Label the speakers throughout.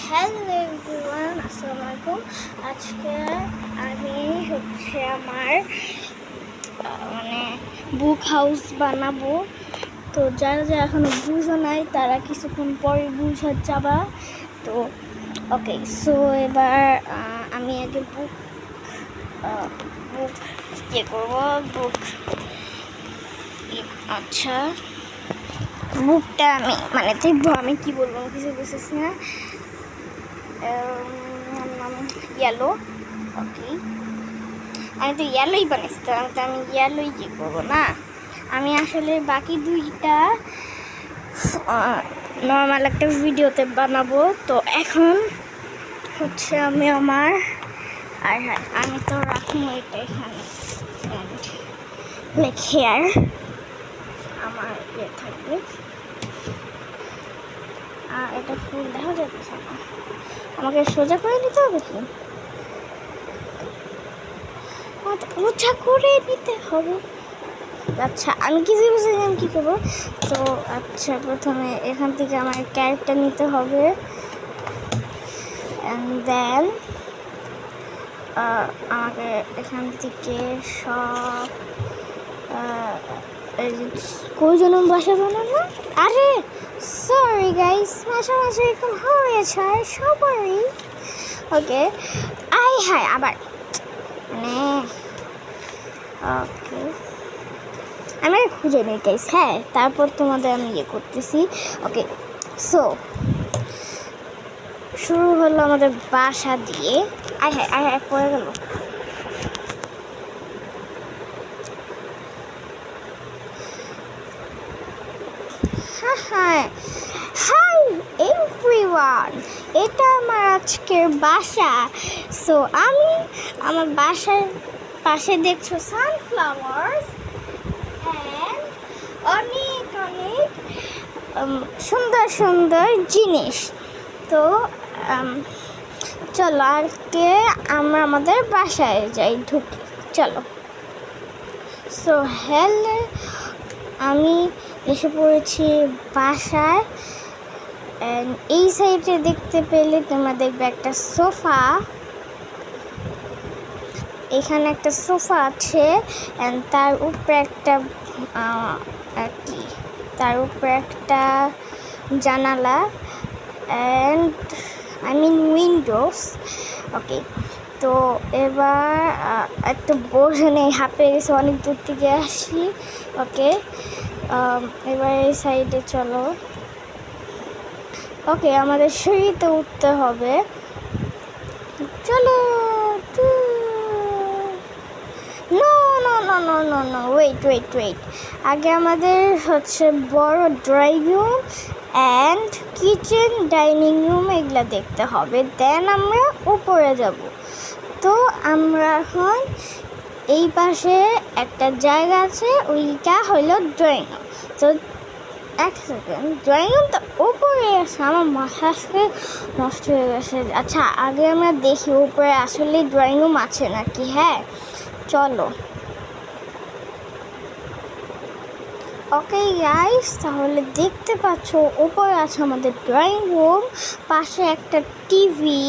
Speaker 1: Hello everyone, আসসালামু আলাইকুম। আজকে আমি আমার বুক হাউস বানাবো। তো যারা যারা এখনো বুঝো নাই তারা কিছুক্ষণ পরে বুঝা যাবা। তো ওকে, সো এবার আমি আগে বুক করবো। আচ্ছা, বুকটা আমি দেখবো। আমি কি বলবো কিছু বুঝতেছি না। ইয়েলো, ওকে, আমি তো ইয়েলোই বানিয়েছিলাম, তো আমি ইয়েলোই করবো না। আমি আসলে বাকি দুইটা নর্মাল একটা ভিডিওতে বানাবো। তো এখন আমি আমি তো রাখবো এটা এখানে, হেয়ার আমার থাকবে। আর এটা ফুল দেখা যাচ্ছে না, আমাকে সোজা করে নিতে হবে কি? উঁচা করে নিতে হবে। আচ্ছা, আমি কিছু বুঝি আমি কী করবো। তো আচ্ছা, প্রথমে এখান থেকে আমার ক্যারেক্টার নিতে হবে, অ্যান্ড দেন আমাকে এখান থেকে সব কয়জন বাসা বানানো। আরে সরি গাইস, মাঝে মাঝে এরকম হয়েছে সবারই। ওকে, হ্যাঁ আবার ওকে, আমি খুঁজে নিই গাইস। হ্যাঁ, তারপর তোমাদের আমি করতেছি। ওকে, সো শুরু হলো আমাদের বাসা দিয়ে। হ্যাঁ পড়ে গেল। হাই এভরিওয়ান, এটা আমার আজকের বাসা। সো আমি আমার বাসার পাশে দেখছো সানফ্লাওয়ার অ্যান্ড অনেক অনেক সুন্দর সুন্দর জিনিস। তো চলো আজকে আমরা আমাদের বাসায় যাই, ঢুকি, চলো। সো হ্যালো, আমি এসে পড়েছি বাসায়। এই সাইডে দেখতে পেলে তোমরা দেখবে একটা সোফা। এখানে একটা সোফা আছে, অ্যান্ড তার উপরে একটা জানালা, অ্যান্ড উইন্ডোজ। ওকে, তো এবার একটু বসে নেই, হাঁপিয়ে গেছে, অনেক দূর থেকে আসি। ওকে, এবার এই সাইডে চলো। ওকে, আমাদের সিঁড়িতে উঠতে হবে, চলো। নো, ওয়েট, আগে আমাদের বড় drawing room and kitchen, dining room এগুলা দেখতে হবে, দেন আমরা উপরে যাব। তো আমরা এখন এই পাশে একটা জায়গা আছে, ওইটা হলো ড্রয়িং রুম। তো এক সেকেন্ড, ড্রয়িং রুম তো উপরে আছে, আমার মাথা নষ্ট হয়ে গেছে। আচ্ছা, আগে আমরা দেখি উপরে আসলে ড্রয়িং রুম আছে নাকি। হ্যাঁ চলো। ওকে গাইস, তাহলে দেখতে পাচ্ছ উপরে আছে আমাদের ড্রয়িং রুম, পাশে একটা টিভি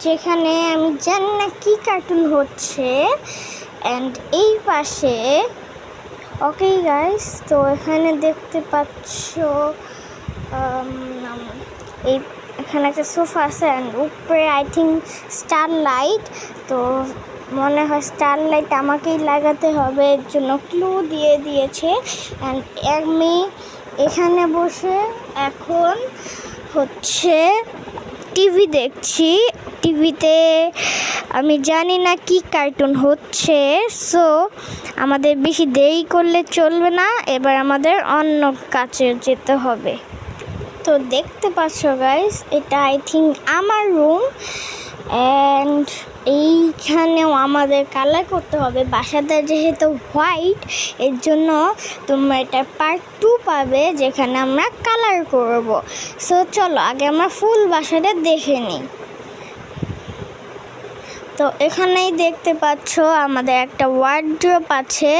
Speaker 1: যেখানে আমি জানি না কি কার্টুন হচ্ছে, অ্যান্ড এই পাশে। ওকে গাইস, তো এখানে দেখতে পাচ্ছ এখানে একটা সোফা আছে, অ্যান্ড উপরে আই থিঙ্ক স্টার লাইট। তো মনে হয় স্টার লাইট আমাকেই লাগাতে হবে, এর জন্য ক্লু দিয়ে দিয়েছে। অ্যান্ড আমি এখানে বসে এখন টিভি দেখছি। টিভিতে আমি জানি না কি কার্টুন হচ্ছে, সো আমাদের বেশি দেরি করলে চলবে না, এবার আমাদের অন্য কাছে যেতে হবে। তো দেখতে পাচ্ছ গাইস, এটা আই থিঙ্ক আমার রুম, অ্যান্ড এইখানেও আমাদের কালার করতে হবে। বাসাটা যেহেতু হোয়াইট, এর জন্য তোমরা এটা পার্ট 2 পাবে, যেখানে আমরা কালার করব। সো চলো আগে আমরা ফুল বাসাটা দেখে নিই। তো এখানেই দেখতে পাচ্ছ আমাদের একটা ওয়ার্ড্রোব আছে,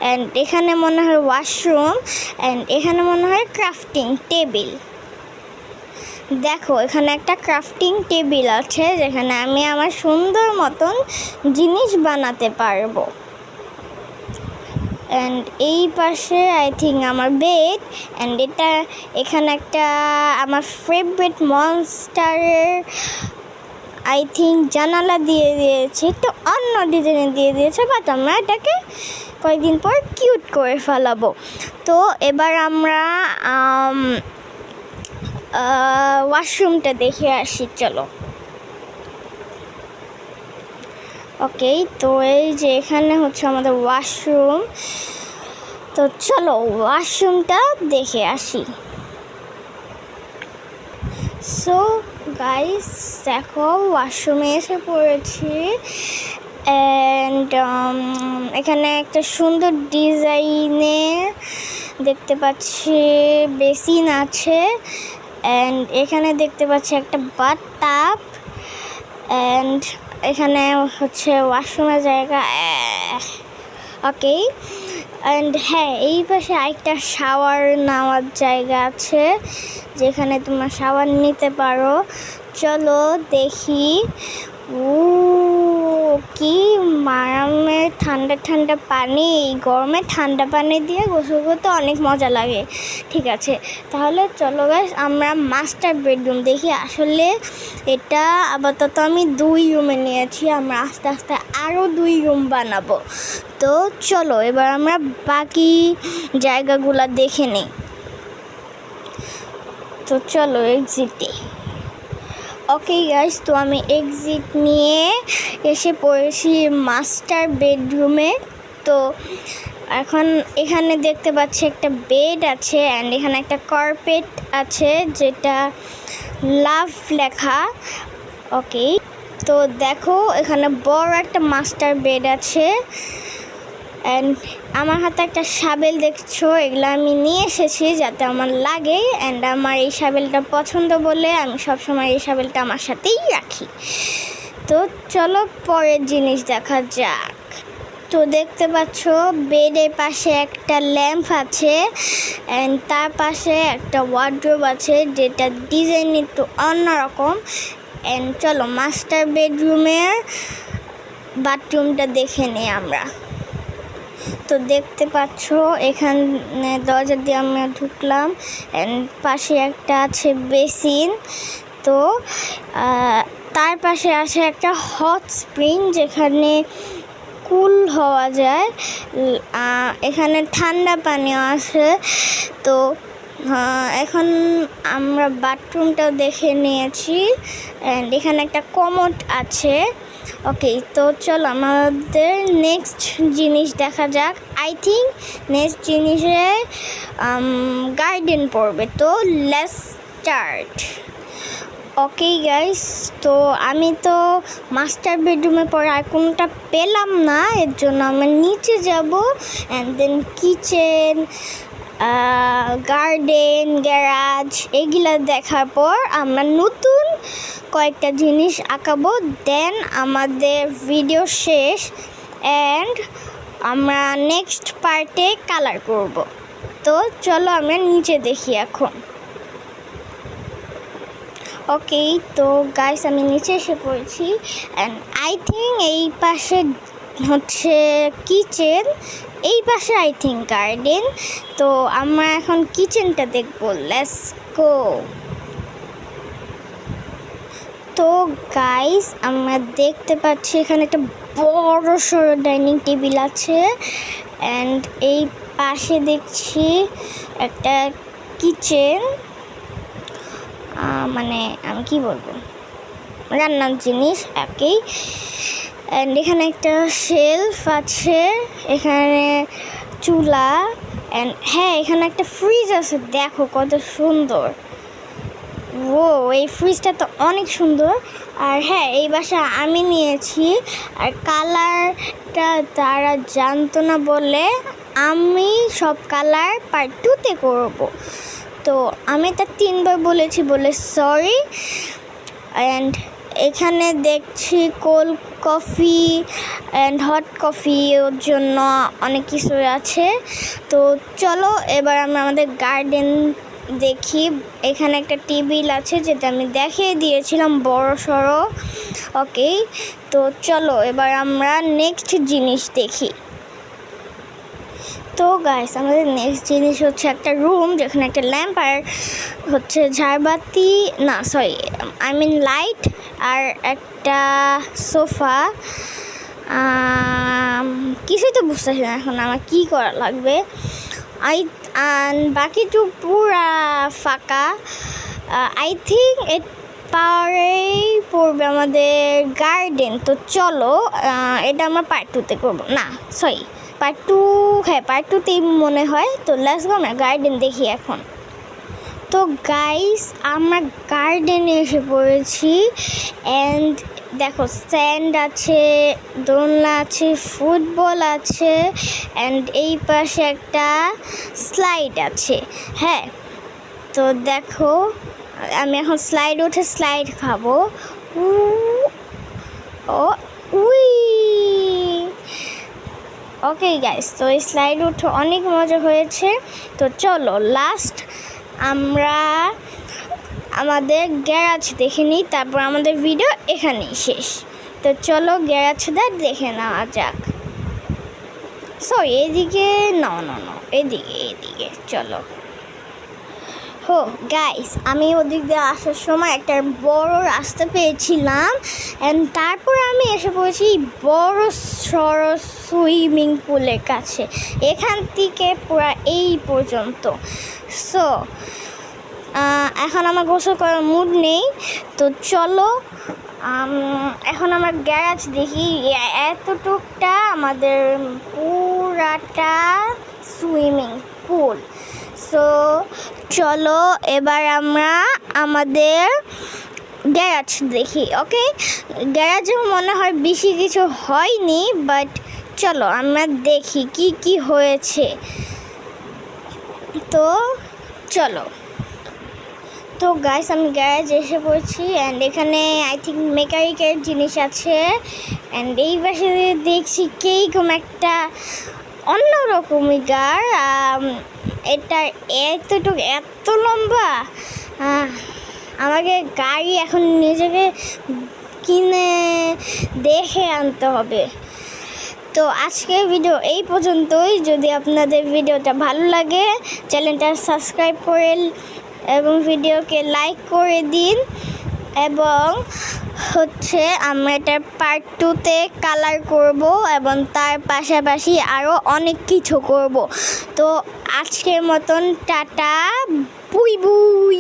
Speaker 1: অ্যান্ড এখানে মনে হয় ওয়াশরুম, অ্যান্ড এখানে মনে হয় ক্রাফটিং টেবিল। দেখো এখানে একটা ক্রাফটিং টেবিল আছে যেখানে আমি আমার সুন্দর মতন জিনিস বানাতে পারবো। অ্যান্ড এই পাশে আই থিঙ্ক আমার বেড, অ্যান্ড এখানে একটা আমার ফেভারিট মনস্টারের আই থিঙ্ক জানালা দিয়ে দিয়েছে, একটু অন্য ডিজাইনে দিয়ে দিয়েছে, বাট আমরা এটাকে কয়েকদিন পর কিউট করে ফেলাবো। তো এবার আমরা ওয়াশরুমটা দেখে আসি, চলো। ওকে, তো এই যে এখানে হচ্ছে আমাদের ওয়াশরুম, তো চলো ওয়াশরুমটা দেখে আসি। সো গাইস দেখো ওয়াশরুমে এসে পড়েছি, অ্যান্ড এখানে একটা সুন্দর ডিজাইনের দেখতে পাচ্ছি বেসিন আছে, অ্যান্ড এখানে দেখতে পাচ্ছি একটা বাথটাব, অ্যান্ড এখানে হচ্ছে ওয়াশরুমের জায়গা। ওকে, অ্যান্ড হ্যাঁ এই পাশে আরেকটা শাওয়ার নেওয়ার জায়গা আছে যেখানে তোমরা শাওয়ার নিতে পারো। চলো দেখি। কি মারামের ঠান্ডা ঠান্ডা পানি, এই গরমে ঠান্ডা পানি দিয়ে গোসল করতে অনেক মজা লাগে। ঠিক আছে, তাহলে চলো গাইস আমরা মাস্টার বেডরুম দেখি। আসলে এটা আপাতত আমি 2 রুমে নিয়েছি, আমরা আস্তে আস্তে আরও 2 রুম বানাবো। তো চলো এবার আমরা বাকি জায়গাগুলো দেখে নিই। তো চলো এক্সিটে। ওকে গাইস, তো আমি এক্সিট নিয়ে এসে পড়েছি মাস্টার বেডরুমে। তো এখন এখানে দেখতে পাচ্ছি একটা বেড আছে, অ্যান্ড এখানে একটা কার্পেট আছে যেটা লাভ লেখা। ওকে, তো দেখো এখানে বড় একটা মাস্টার বেড আছে, অ্যান্ড আমার হাতে একটা শাবেল দেখছো, এগুলো আমি নিয়ে এসেছি যাতে আমার লাগে, অ্যান্ড আমার এই শাবেলটা পছন্দ বলে আমি সবসময় এই শাবেলটা আমার সাথেই রাখি। তো চলো পরের জিনিস দেখা যাক। তো দেখতে পাচ্ছ বেডের পাশে একটা ল্যাম্প আছে, অ্যান্ড তার পাশে একটা ওয়ার্ডরোব আছে যেটা ডিজাইন একটু অন্যরকম। অ্যান্ড চলো মাস্টার বেডরুমের বাথরুমটা দেখে নিই আমরা। তো দেখতে পাচ্ছ এখানে দরজা দিয়ে আমরা ঢুকলাম, অ্যান্ড পাশে একটা আছে বেসিন। তো তার পাশে আছে একটা হট স্প্রিং যেখানে কুল হওয়া যায়, এখানে ঠান্ডা পানিও আছে। তো এখন আমরা বাথরুমটাও দেখে নিয়েছি, অ্যান্ড এখানে একটা কমোড আছে। ওকে, তো চলো আমাদের নেক্সট জিনিস দেখা যাক। আই থিঙ্ক নেক্সট জিনিসে গার্ডেন পড়বে। তো লেটস স্টার্ট। ওকে গাইস, তো আমি তো মাস্টার বেডরুমে পরে আর কোনোটা পেলাম না, এর জন্য আমরা নিচে যাব, and then kitchen, garden, garage এগুলা দেখার পর আমরা নতুন কয়েকটা জিনিস আঁকাবো, দেন আমাদের ভিডিও শেষ, অ্যান্ড আমরা নেক্সট পার্টে কালার করব। তো চলো আমরা নিচে দেখি এখন। ওকে, তো গাইস আমি নিচে এসে পড়েছি, অ্যান্ড আই থিঙ্ক এই পাশে হচ্ছে কিচেন, এই পাশে আই থিঙ্ক গার্ডেন। তো আমরা এখন কিচেনটা দেখবো, লেটস গো। তো গাইস আমরা দেখতে পাচ্ছি এখানে একটা বড় সড়ো ডাইনিং টেবিল আছে, অ্যান্ড এই পাশে দেখছি একটা কিচেন, মানে আমি কি বলবো রান্নার জিনিস একেই, অ্যান্ড এখানে একটা শেলফ আছে, এখানে চুলা, অ্যান্ড হ্যাঁ এখানে একটা ফ্রিজ আছে, দেখো কত সুন্দর। ও এই ফ্রিজটা তো অনেক সুন্দর। আর হ্যাঁ এই বাসা আমি নিয়েছি, আর কালারটা তারা জানতো না বলে আমি সব কালার পার্ট 2-তে করবো। তো আমি তা 3 বার বলেছি বলে সরি। অ্যান্ড এখানে দেখছি cold coffee and hot coffee ওর জন্য অনেক কিছু আছে। তো চলো এবার আমরা আমাদের গার্ডেন দেখি এখানে একটা টেবিল আছে যেটা আমি দেখিয়ে দিয়েছিলাম বড় সড়ো। ওকে, তো চলো এবার আমরা নেক্সট জিনিস দেখি। তো গাইস, আমাদের নেক্সট জিনিস হচ্ছে একটা রুম যেখানে একটা ল্যাম্প আর হচ্ছে ঝাড়বাতি, না সরি আই মিন লাইট আর একটা সোফা। কিছুই তো বুঝতেছি না এখন আমার কী করা লাগবে। বাকিটু পুরা ফাঁকা। আই থিঙ্ক পড়বে আমাদের গার্ডেন। তো চলো এটা আমরা পার্ট 2-তে করবো, না সরি পার্ট 2, হ্যাঁ পার্ট 2-তেই মনে হয়। তো লেটস গো, আমরা গার্ডেন দেখি এখন। তো গাইস, আমরা গার্ডেনে এসে পড়েছি অ্যান্ড দেখো স্যান্ড আছে, দোলনা আছে, ফুটবল আছে অ্যান্ড এই পাশে একটা স্লাইড আছে। হ্যাঁ, তো দেখো আমি এখন স্লাইড উঠে স্লাইড খাবো। উই ওকে গাইস, তো এই স্লাইড উঠে অনেক মজা হয়েছে। তো চলো লাস্ট আমরা আমাদের গ্যারাজ দেখে নিই, তারপর আমাদের ভিডিও এখানেই শেষ। তো চলো গ্যারাজটা দেখে নেওয়া যাক। সরি এদিকে, না এদিকে চলো। হো গাইস, আমি ওদিক দিয়ে আসার সময় একটা বড় রাস্তা পেয়েছিলাম অ্যান্ড তারপর আমি এসে পড়েছি বড় সড়ো সুইমিং পুলের কাছে, এখান থেকে পুরো এই পর্যন্ত। সো এখন আমার গোসল করার মুড নেই, তো চলো এখন আমরা গ্যারাজ দেখি। এতটুকটা আমাদের পুরাটা সুইমিং পুল। সো চলো এবার আমরা আমাদের গ্যারাজ দেখি। ওকে, গ্যারাজে মনে হয় বেশি কিছু হয়নি, বাট চলো আমরা দেখি কি কি হয়েছে। তো চলো। তো গাইস, আমি গ্যারাজে এসে পড়ছি অ্যান্ড এখানে আই থিঙ্ক মেকানিকের জিনিস আছে অ্যান্ড এই পাশে দেখছি কিরকম একটা অন্যরকমই গার। এটা এতটুকু এত লম্বা, আমাকে গাড়ি এখন নিজেকে কিনে দেখে আনতে হবে। তো আজকের ভিডিও এই পর্যন্তই। যদি আপনাদের ভিডিওটা ভালো লাগে চ্যানেলটা সাবস্ক্রাইব করে এবং ভিডিওকে লাইক করে দিন, এবং হচ্ছে আমরা এটা পার্ট 2-তে কালার করব এবং তার পাশাপাশি আরও অনেক কিছু করব। তো আজকের মতন টাটা, বুই বুই।